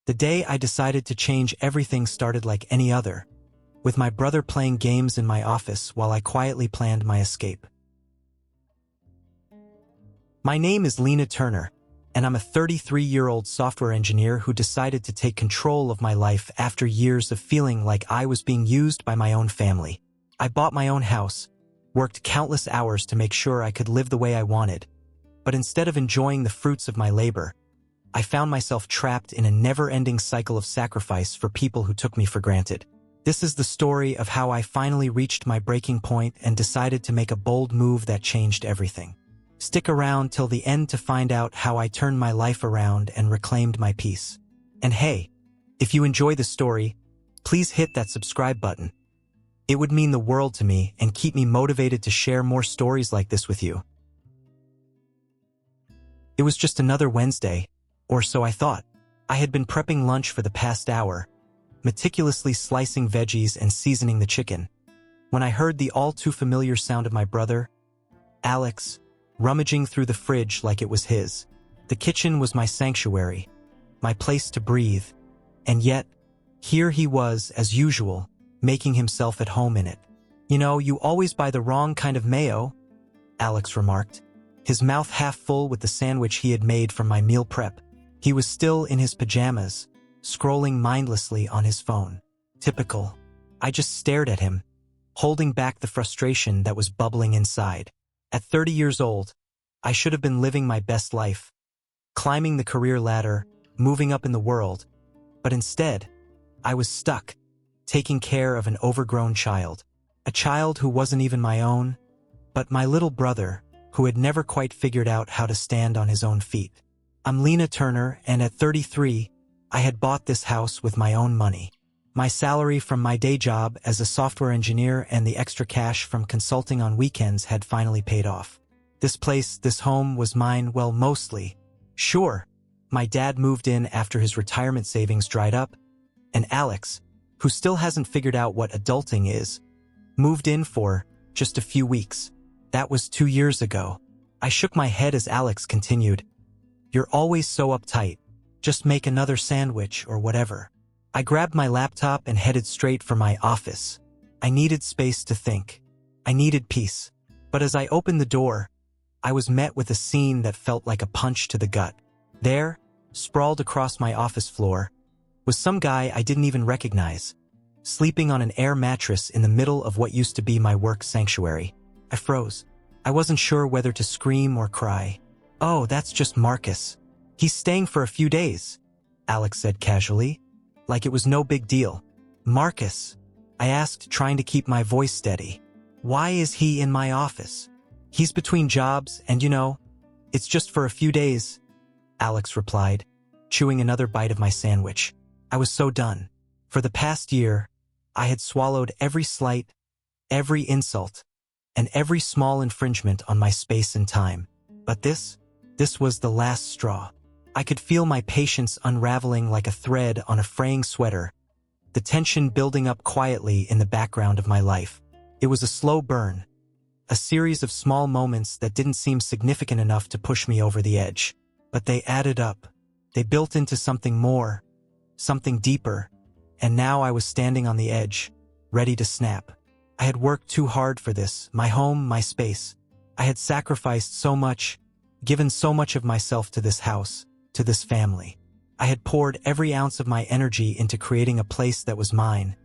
The day I decided to change everything started like any other, with my brother playing games in my office while I quietly planned my escape. My name is Lena Turner, and I'm a 33-year-old software engineer who decided to take control of my life after years of feeling like I was being used by my own family. I bought my own house, worked countless hours to make sure I could live the way I wanted, but instead of enjoying the fruits of my labor, I found myself trapped in a never-ending cycle of sacrifice for people who took me for granted. This is the story of how I finally reached my breaking point and decided to make a bold move that changed everything. Stick around till the end to find out how I turned my life around and reclaimed my peace. And hey, if you enjoy the story, please hit that subscribe button. It would mean the world to me and keep me motivated to share more stories like this with you. It was just another Wednesday, or so I thought. I had been prepping lunch for the past hour, meticulously slicing veggies and seasoning the chicken, when I heard the all-too-familiar sound of my brother, Alex, rummaging through the fridge like it was his. The kitchen was my sanctuary, my place to breathe, and yet, here he was, as usual, making himself at home in it. "You know, you always buy the wrong kind of mayo," Alex remarked, his mouth half full with the sandwich he had made from my meal prep. He was still in his pajamas, scrolling mindlessly on his phone. Typical. I just stared at him, holding back the frustration that was bubbling inside. At 30 years old, I should have been living my best life, climbing the career ladder, moving up in the world, but instead, I was stuck, taking care of an overgrown child. A child who wasn't even my own, but my little brother, who had never quite figured out how to stand on his own feet. I'm Lena Turner, and at 33, I had bought this house with my own money. My salary from my day job as a software engineer and the extra cash from consulting on weekends had finally paid off. This place, this home, was mine, well, mostly. Sure, my dad moved in after his retirement savings dried up, and Alex, who still hasn't figured out what adulting is, moved in for just a few weeks. That was 2 years ago. I shook my head as Alex continued, "You're always so uptight. Just make another sandwich or whatever." I grabbed my laptop and headed straight for my office. I needed space to think. I needed peace. But as I opened the door, I was met with a scene that felt like a punch to the gut. There, sprawled across my office floor, was some guy I didn't even recognize, sleeping on an air mattress in the middle of what used to be my work sanctuary. I froze. I wasn't sure whether to scream or cry. "Oh, that's just Marcus. He's staying for a few days," Alex said casually, like it was no big deal. "Marcus?" I asked, trying to keep my voice steady. "Why is he in my office?" "He's between jobs, and it's just for a few days," Alex replied, chewing another bite of my sandwich. I was so done. For the past year, I had swallowed every slight, every insult, and every small infringement on my space and time. But this was the last straw. I could feel my patience unraveling like a thread on a fraying sweater, the tension building up quietly in the background of my life. It was a slow burn, a series of small moments that didn't seem significant enough to push me over the edge. But they added up. They built into something more, something deeper, and now I was standing on the edge, ready to snap. I had worked too hard for this, my home, my space. I had sacrificed so much, given so much of myself to this house, to this family. I had poured every ounce of my energy into creating a place that was mine,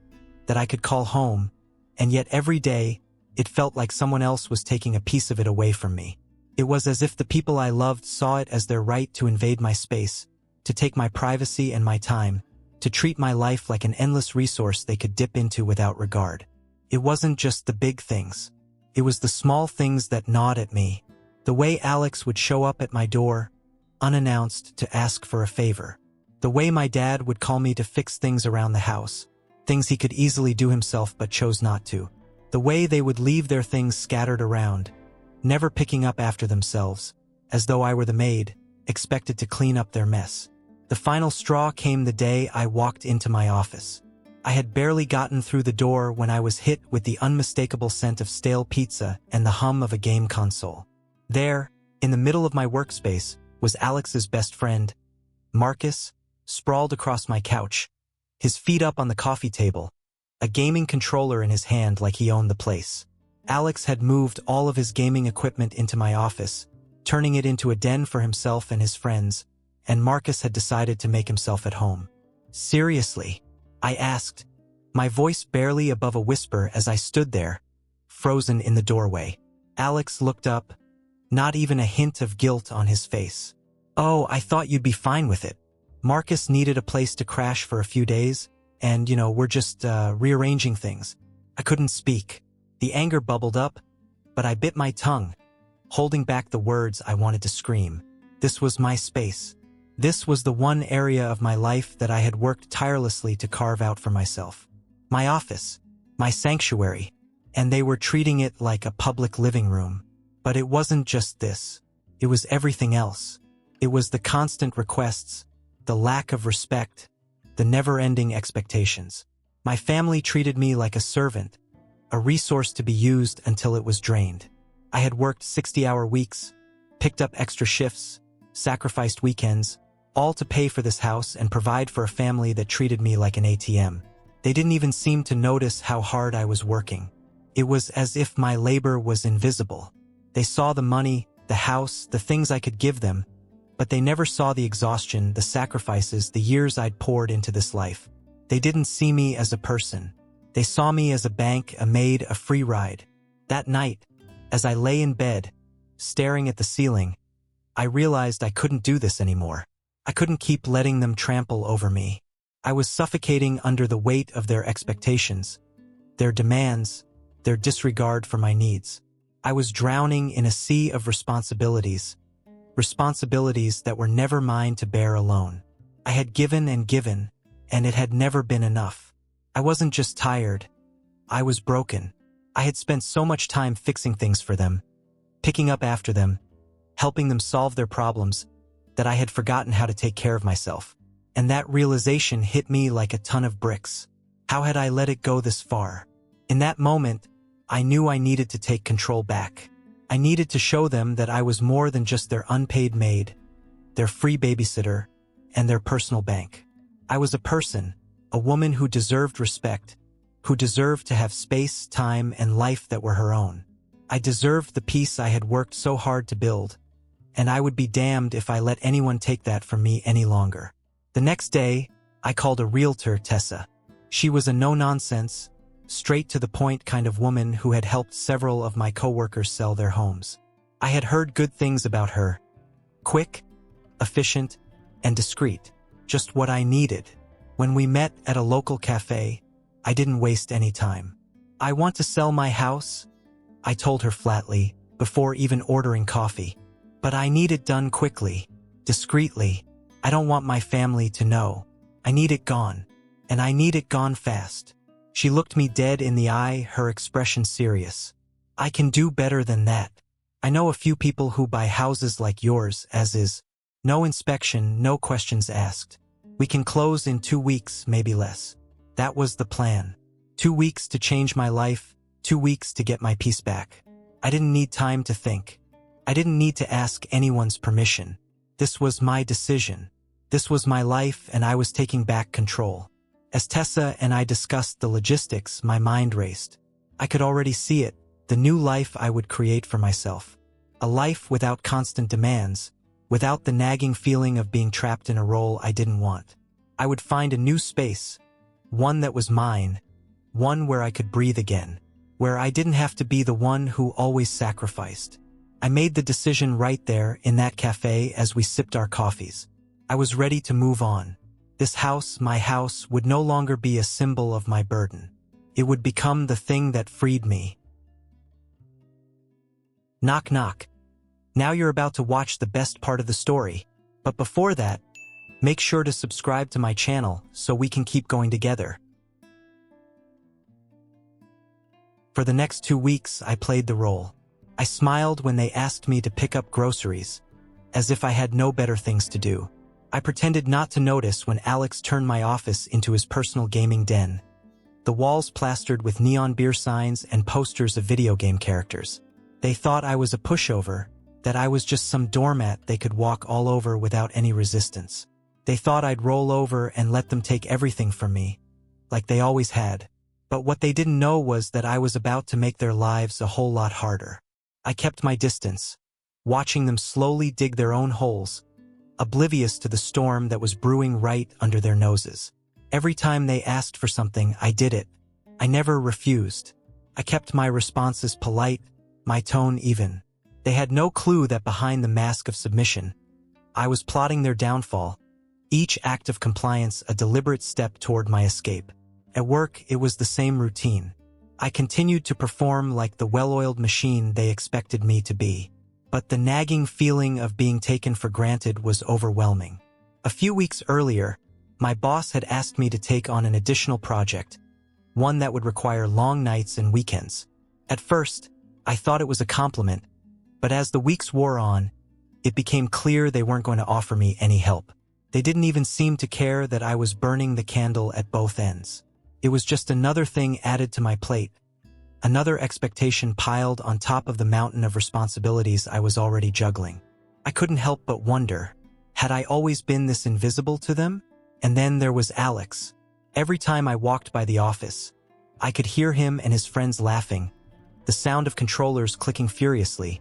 that I could call home, and yet every day, it felt like someone else was taking a piece of it away from me. It was as if the people I loved saw it as their right to invade my space, to take my privacy and my time, to treat my life like an endless resource they could dip into without regard. It wasn't just the big things. It was the small things that gnawed at me. The way Alex would show up at my door, unannounced, to ask for a favor. The way my dad would call me to fix things around the house, things he could easily do himself but chose not to. The way they would leave their things scattered around, never picking up after themselves, as though I were the maid, expected to clean up their mess. The final straw came the day I walked into my office. I had barely gotten through the door when I was hit with the unmistakable scent of stale pizza and the hum of a game console. There, in the middle of my workspace, was Alex's best friend, Marcus, sprawled across my couch, his feet up on the coffee table, a gaming controller in his hand like he owned the place. Alex had moved all of his gaming equipment into my office, turning it into a den for himself and his friends, and Marcus had decided to make himself at home. Seriously? I asked, my voice barely above a whisper as I stood there, frozen in the doorway. Alex looked up, not even a hint of guilt on his face. Oh, I thought you'd be fine with it. Marcus needed a place to crash for a few days, and, we're just rearranging things. I couldn't speak. The anger bubbled up, but I bit my tongue, holding back the words I wanted to scream. This was my space. This was the one area of my life that I had worked tirelessly to carve out for myself. My office, my sanctuary, and they were treating it like a public living room. But it wasn't just this. It was everything else. It was the constant requests, the lack of respect, the never-ending expectations. My family treated me like a servant, a resource to be used until it was drained. I had worked 60-hour weeks, picked up extra shifts, sacrificed weekends, all to pay for this house and provide for a family that treated me like an ATM. They didn't even seem to notice how hard I was working. It was as if my labor was invisible. They saw the money, the house, the things I could give them, but they never saw the exhaustion, the sacrifices, the years I'd poured into this life. They didn't see me as a person. They saw me as a bank, a maid, a free ride. That night, as I lay in bed, staring at the ceiling, I realized I couldn't do this anymore. I couldn't keep letting them trample over me. I was suffocating under the weight of their expectations, their demands, their disregard for my needs. I was drowning in a sea of responsibilities that were never mine to bear alone. I had given, and it had never been enough. I wasn't just tired. I was broken. I had spent so much time fixing things for them, picking up after them, helping them solve their problems, that I had forgotten how to take care of myself. And that realization hit me like a ton of bricks. How had I let it go this far? In that moment, I knew I needed to take control back. I needed to show them that I was more than just their unpaid maid, their free babysitter, and their personal bank. I was a person, a woman who deserved respect, who deserved to have space, time, and life that were her own. I deserved the peace I had worked so hard to build, and I would be damned if I let anyone take that from me any longer. The next day, I called a realtor, Tessa. She was a no-nonsense, straight-to-the-point kind of woman who had helped several of my coworkers sell their homes. I had heard good things about her. Quick, efficient, and discreet. Just what I needed. When we met at a local cafe, I didn't waste any time. I want to sell my house, I told her flatly, before even ordering coffee. But I need it done quickly, discreetly. I don't want my family to know. I need it gone. And I need it gone fast. She looked me dead in the eye, her expression serious. I can do better than that. I know a few people who buy houses like yours, as is. No inspection, no questions asked. We can close in 2 weeks, maybe less. That was the plan. 2 weeks to change my life, 2 weeks to get my peace back. I didn't need time to think. I didn't need to ask anyone's permission. This was my decision. This was my life, and I was taking back control. As Tessa and I discussed the logistics, my mind raced. I could already see it, the new life I would create for myself. A life without constant demands, without the nagging feeling of being trapped in a role I didn't want. I would find a new space, one that was mine, one where I could breathe again, where I didn't have to be the one who always sacrificed. I made the decision right there in that cafe as we sipped our coffees. I was ready to move on. This house, my house, would no longer be a symbol of my burden. It would become the thing that freed me. Knock knock. Now you're about to watch the best part of the story. But before that, make sure to subscribe to my channel so we can keep going together. For the next 2 weeks, I played the role. I smiled when they asked me to pick up groceries, as if I had no better things to do. I pretended not to notice when Alex turned my office into his personal gaming den. The walls plastered with neon beer signs and posters of video game characters. They thought I was a pushover, that I was just some doormat they could walk all over without any resistance. They thought I'd roll over and let them take everything from me, like they always had. But what they didn't know was that I was about to make their lives a whole lot harder. I kept my distance, watching them slowly dig their own holes, oblivious to the storm that was brewing right under their noses. Every time they asked for something, I did it. I never refused. I kept my responses polite, my tone even. They had no clue that behind the mask of submission, I was plotting their downfall, each act of compliance a deliberate step toward my escape. At work, it was the same routine. I continued to perform like the well-oiled machine they expected me to be. But the nagging feeling of being taken for granted was overwhelming. A few weeks earlier, my boss had asked me to take on an additional project, one that would require long nights and weekends. At first, I thought it was a compliment, but as the weeks wore on, it became clear they weren't going to offer me any help. They didn't even seem to care that I was burning the candle at both ends. It was just another thing added to my plate, another expectation piled on top of the mountain of responsibilities I was already juggling. I couldn't help but wonder, had I always been this invisible to them? And then there was Alex. Every time I walked by the office, I could hear him and his friends laughing, the sound of controllers clicking furiously,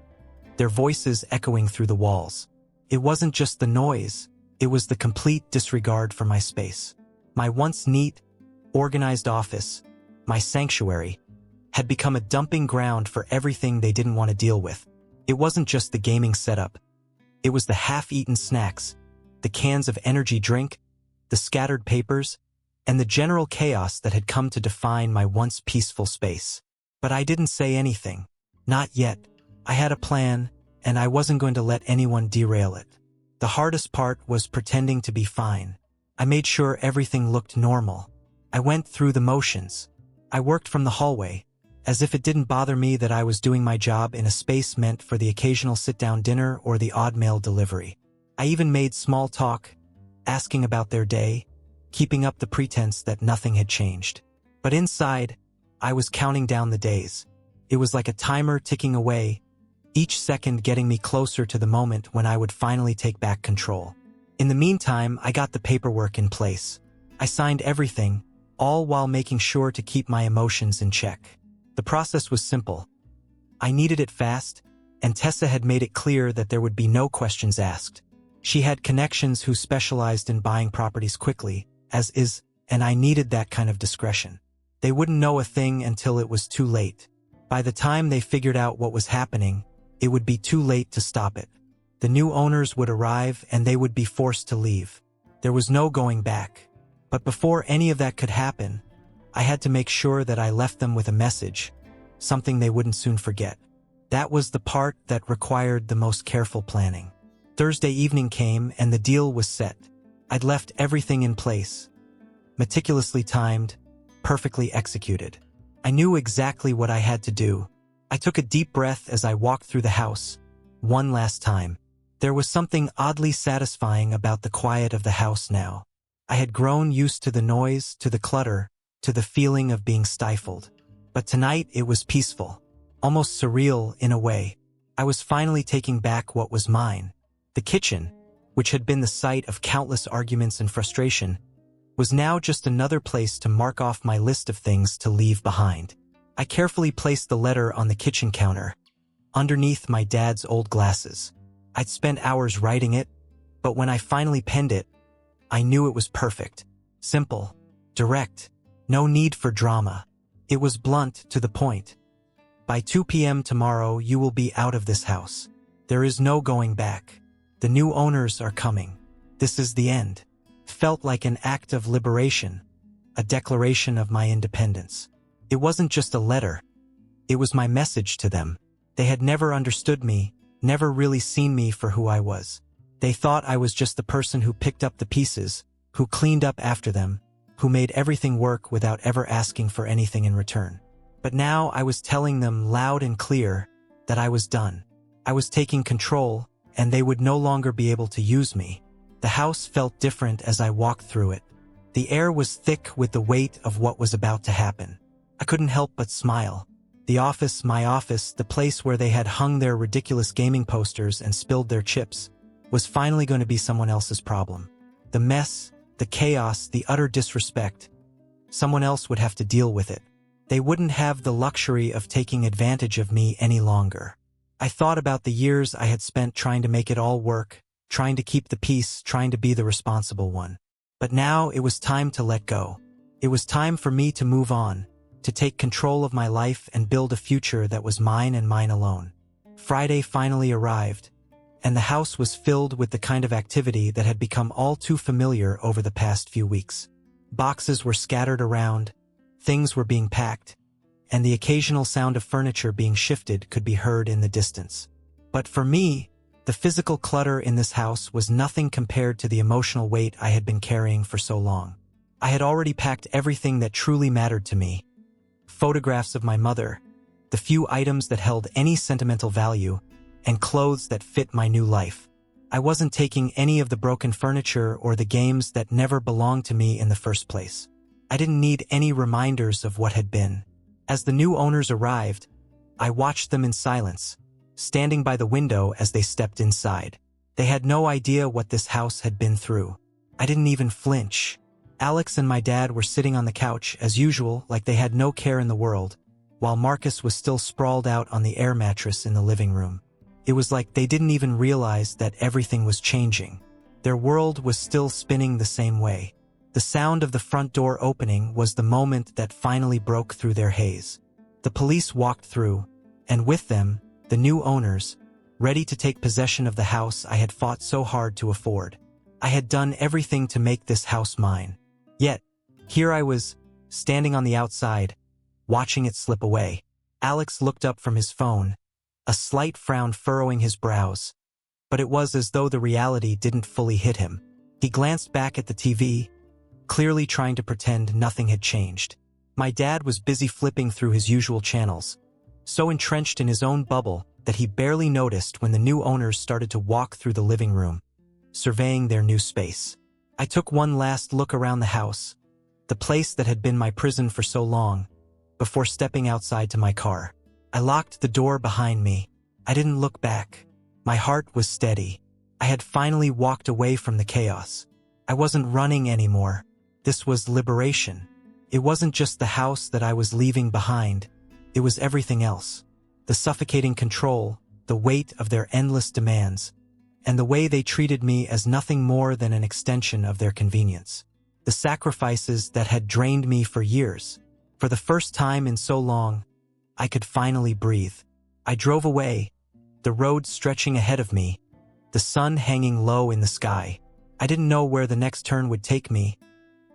their voices echoing through the walls. It wasn't just the noise, it was the complete disregard for my space. My once neat, organized office, my sanctuary, had become a dumping ground for everything they didn't want to deal with. It wasn't just the gaming setup. It was the half-eaten snacks, the cans of energy drink, the scattered papers, and the general chaos that had come to define my once peaceful space. But I didn't say anything. Not yet. I had a plan, and I wasn't going to let anyone derail it. The hardest part was pretending to be fine. I made sure everything looked normal. I went through the motions. I worked from the hallway, as if it didn't bother me that I was doing my job in a space meant for the occasional sit-down dinner or the odd mail delivery. I even made small talk, asking about their day, keeping up the pretense that nothing had changed. But inside, I was counting down the days. It was like a timer ticking away, each second getting me closer to the moment when I would finally take back control. In the meantime, I got the paperwork in place. I signed everything, all while making sure to keep my emotions in check. The process was simple. I needed it fast, and Tessa had made it clear that there would be no questions asked. She had connections who specialized in buying properties quickly, and I needed that kind of discretion. They wouldn't know a thing until it was too late. By the time they figured out what was happening, it would be too late to stop it. The new owners would arrive and they would be forced to leave. There was no going back. But before any of that could happen, I had to make sure that I left them with a message, something they wouldn't soon forget. That was the part that required the most careful planning. Thursday evening came and the deal was set. I'd left everything in place, meticulously timed, perfectly executed. I knew exactly what I had to do. I took a deep breath as I walked through the house, one last time. There was something oddly satisfying about the quiet of the house now. I had grown used to the noise, to the clutter, to the feeling of being stifled. But tonight it was peaceful, almost surreal in a way. I was finally taking back what was mine. The kitchen, which had been the site of countless arguments and frustration, was now just another place to mark off my list of things to leave behind. I carefully placed the letter on the kitchen counter, underneath my dad's old glasses. I'd spent hours writing it, but when I finally penned it, I knew it was perfect. Simple, direct, no need for drama. It was blunt, to the point. By 2 p.m. tomorrow, you will be out of this house. There is no going back. The new owners are coming. This is the end. Felt like an act of liberation, a declaration of my independence. It wasn't just a letter. It was my message to them. They had never understood me, never really seen me for who I was. They thought I was just the person who picked up the pieces, who cleaned up after them, who made everything work without ever asking for anything in return. But now I was telling them loud and clear that I was done. I was taking control, and they would no longer be able to use me. The house felt different as I walked through it. The air was thick with the weight of what was about to happen. I couldn't help but smile. The office, my office, the place where they had hung their ridiculous gaming posters and spilled their chips, was finally going to be someone else's problem. The mess, the chaos, the utter disrespect. Someone else would have to deal with it. They wouldn't have the luxury of taking advantage of me any longer. I thought about the years I had spent trying to make it all work, trying to keep the peace, trying to be the responsible one. But now it was time to let go. It was time for me to move on, to take control of my life and build a future that was mine and mine alone. Friday finally arrived, and the house was filled with the kind of activity that had become all too familiar over the past few weeks. Boxes were scattered around, things were being packed, and the occasional sound of furniture being shifted could be heard in the distance. But for me, the physical clutter in this house was nothing compared to the emotional weight I had been carrying for so long. I had already packed everything that truly mattered to me. Photographs of my mother, the few items that held any sentimental value, and clothes that fit my new life. I wasn't taking any of the broken furniture or the games that never belonged to me in the first place. I didn't need any reminders of what had been. As the new owners arrived, I watched them in silence, standing by the window as they stepped inside. They had no idea what this house had been through. I didn't even flinch. Alex and my dad were sitting on the couch, as usual, like they had no care in the world, while Marcus was still sprawled out on the air mattress in the living room. It was like they didn't even realize that everything was changing. Their world was still spinning the same way. The sound of the front door opening was the moment that finally broke through their haze. The police walked through, and with them, the new owners, ready to take possession of the house I had fought so hard to afford. I had done everything to make this house mine. Yet, here I was, standing on the outside, watching it slip away. Alex looked up from his phone, a slight frown furrowing his brows. But it was as though the reality didn't fully hit him. He glanced back at the TV, clearly trying to pretend nothing had changed. My dad was busy flipping through his usual channels, so entrenched in his own bubble that he barely noticed when the new owners started to walk through the living room, surveying their new space. I took one last look around the house, the place that had been my prison for so long, before stepping outside to my car. I locked the door behind me. I didn't look back. My heart was steady. I had finally walked away from the chaos. I wasn't running anymore. This was liberation. It wasn't just the house that I was leaving behind. It was everything else. The suffocating control, the weight of their endless demands, and the way they treated me as nothing more than an extension of their convenience. The sacrifices that had drained me for years. For the first time in so long, I could finally breathe. I drove away, the road stretching ahead of me, the sun hanging low in the sky. I didn't know where the next turn would take me,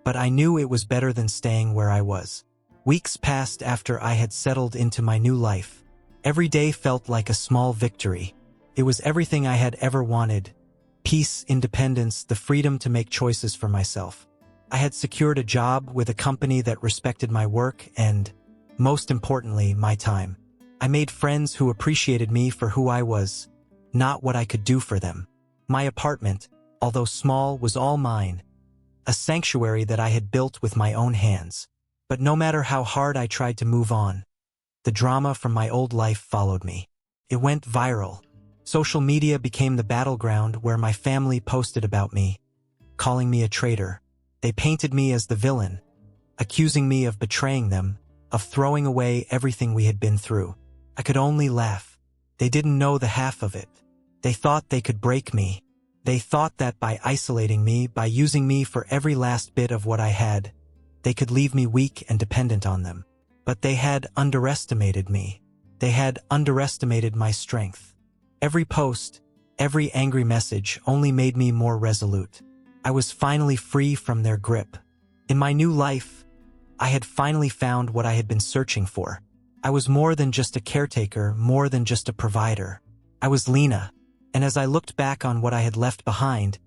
but I knew it was better than staying where I was. Weeks passed after I had settled into my new life. Every day felt like a small victory. It was everything I had ever wanted. Peace, independence, the freedom to make choices for myself. I had secured a job with a company that respected my work and, most importantly, my time. I made friends who appreciated me for who I was, not what I could do for them. My apartment, although small, was all mine, a sanctuary that I had built with my own hands. But no matter how hard I tried to move on, the drama from my old life followed me. It went viral. Social media became the battleground where my family posted about me, calling me a traitor. They painted me as the villain, accusing me of betraying them, of throwing away everything we had been through. I could only laugh. They didn't know the half of it. They thought they could break me. They thought that by isolating me, by using me for every last bit of what I had, they could leave me weak and dependent on them. But they had underestimated me. They had underestimated my strength. Every post, every angry message only made me more resolute. I was finally free from their grip. In my new life, I had finally found what I had been searching for. I was more than just a caretaker, more than just a provider. I was Lena, and as I looked back on what I had left behind,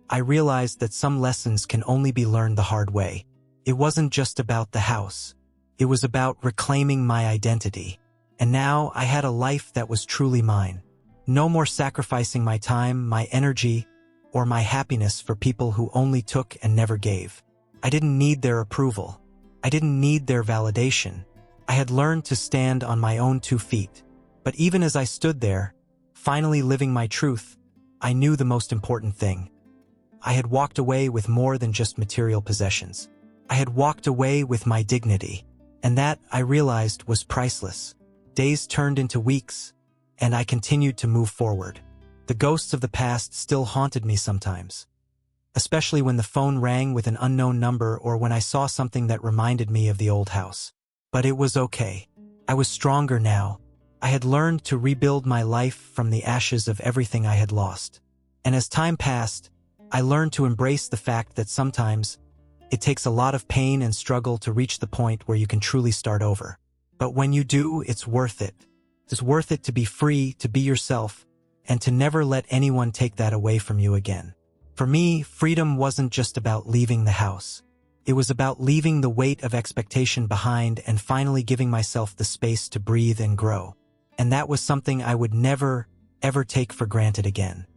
I realized that some lessons can only be learned the hard way. It wasn't just about the house. It was about reclaiming my identity. And now I had a life that was truly mine. No more sacrificing my time, my energy, or my happiness for people who only took and never gave. I didn't need their approval. I didn't need their validation. I had learned to stand on my own 2 feet. But even as I stood there, finally living my truth, I knew the most important thing. I had walked away with more than just material possessions. I had walked away with my dignity, and that, I realized, was priceless. Days turned into weeks, and I continued to move forward. The ghosts of the past still haunted me sometimes, especially when the phone rang with an unknown number or when I saw something that reminded me of the old house. But it was okay. I was stronger now. I had learned to rebuild my life from the ashes of everything I had lost. And as time passed, I learned to embrace the fact that sometimes it takes a lot of pain and struggle to reach the point where you can truly start over. But when you do, it's worth it. It's worth it to be free, to be yourself, and to never let anyone take that away from you again. For me, freedom wasn't just about leaving the house. It was about leaving the weight of expectation behind and finally giving myself the space to breathe and grow. And that was something I would never, ever take for granted again.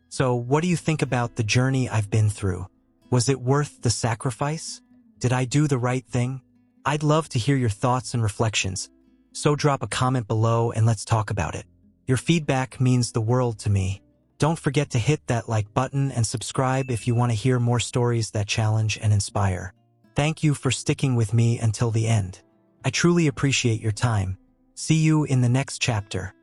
So, what do you think about the journey I've been through? Was it worth the sacrifice? Did I do the right thing? I'd love to hear your thoughts and reflections, so drop a comment below and let's talk about it. Your feedback means the world to me. Don't forget to hit that like button and subscribe if you want to hear more stories that challenge and inspire. Thank you for sticking with me until the end. I truly appreciate your time. See you in the next chapter.